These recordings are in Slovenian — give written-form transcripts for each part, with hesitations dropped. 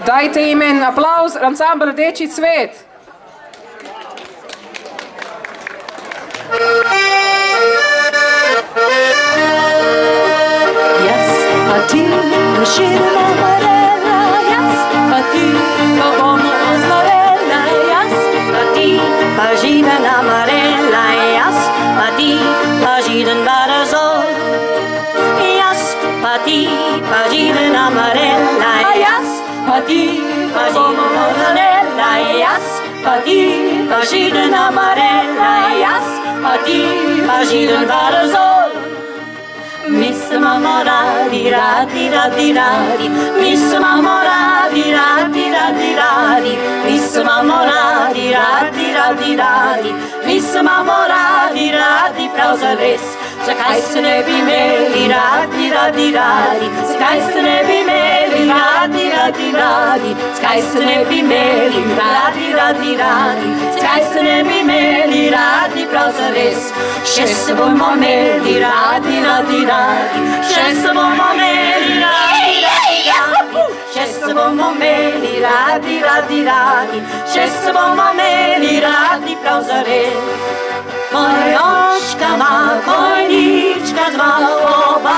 Dajte jim en aplavz, ansambl Rdeči cvet. Jaz pa ti, širna marela, jaz pa ti, ko bomo oznorela, jaz pa ti, pa židena marela, jaz pa ti, pa židen barazol. Jaz pa ti, pa židena marela, jaz pa ti, pa bomo oznorela, jaz pa ti, pa židena marela, jaz pa ti, pa židen barazol. Mi se imamo radi, radi, radi, radi, mi se imamo radi, radi, radi, radi, mi se imamo radi, radi, radi, radi, mi se imamo radi, radi, prav zares. Zakaj se ne bi imeli radi, radi, radi, zakaj se ne bi imeli radi, radi, radi, zakaj se ne bi imeli radi, radi, radi, zakaj se ne bi imeli radi, prav zares. Še se bomo imeli radi, radi, radi, še se bomo imeli radi, radi, radi, še se bomo imeli radi, radi, radi, še se bomo imeli radi, prav zares. Kojočka ma, kojnička dva, oba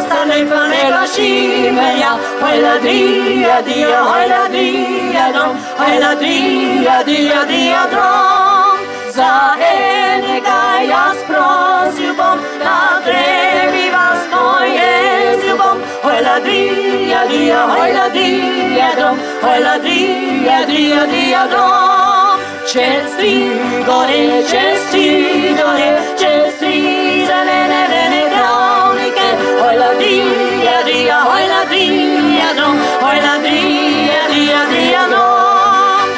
sta lepa šimelja. Oj ladrija, dija, oj ladrija, dom, oj ladrija, dija, dija, dom. Za enega jaz prosil bom, da drevi vas pojezil bom. Oj ladrija, dija, oj ladrija, dom, oj ladrija, dija, dija, dom. Čez tri gore, čez tri dole, čez tri zelene vene travnike. Oj ladrija, dija, oj ladrija, dom, oj ladrija, dija, dija, dom.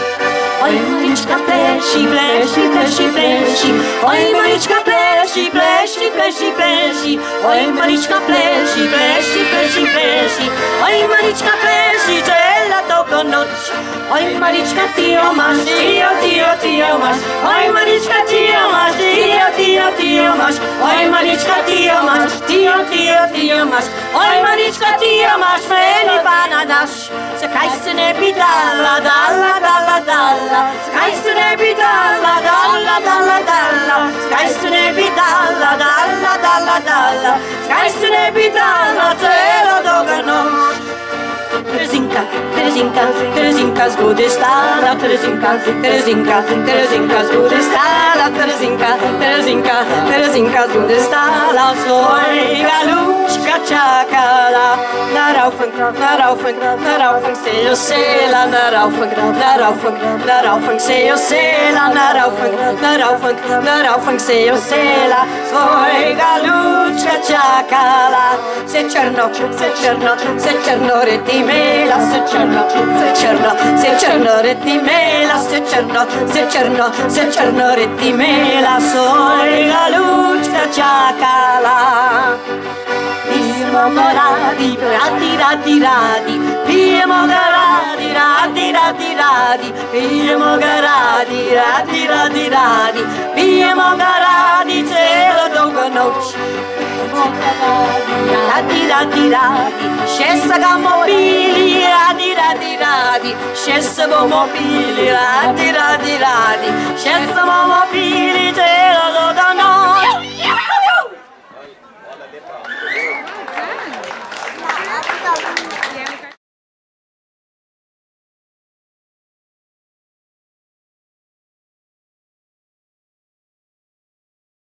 Oj Marička pleši, pleši, pleši, pleši, oj Marička pleši, pleši, pleši, pleši, oj Marička pleši, pleši, pleši, pleši, oj Marička pleši cela toko noć. Oj Marička ti jo maš, ti jo, ti jo, ti jo maš, oj Marička ti jo maš, ti jo, ti jo, ti jo maš, oj Marička ti jo maš, ti jo, ti jo, ti jo maš, oj Marička ti jo maš, meni pa nadaš. Zakaj se ne bi dala, dala, dala, dala, zakaj se ne bi dala, dala, dala, dala, zakaj se ne bi dala, dala, dala, dala, zakaj se ne bi dala celo dolga noč. Terezinka, Terezinka, Terezinka zgode stala, Terezinka, Terezinka, Terezinka zgode stala, Terezinka, Terezinka, Terezinka zgode stala, svojega lučka čakala. Na Raufen, na Raufen, na Raufen se jo sela, na Raufen, na Raufen, na Raufen se jo sela, na Raufen, na Raufen, na Raufen se jo sela, svojega lučka čakala. Se črno, se črno, se črno reti mela, se črno, se črno, se črno reti mela, se črno, se črno, se črno reti mela, svojega lučka čakala. Pijemo ga radi, radi, radi, radi, pijemo ga radi, radi, radi, radi, pijemo ga radi, radi, radi, radi, pijemo ga radi celo dolgo noč. Radi, radi, radi, še se ga bomo pili, radi, radi, radi, še se bomo pili, radi, radi, radi, še se bomo pili celo dolgo noč.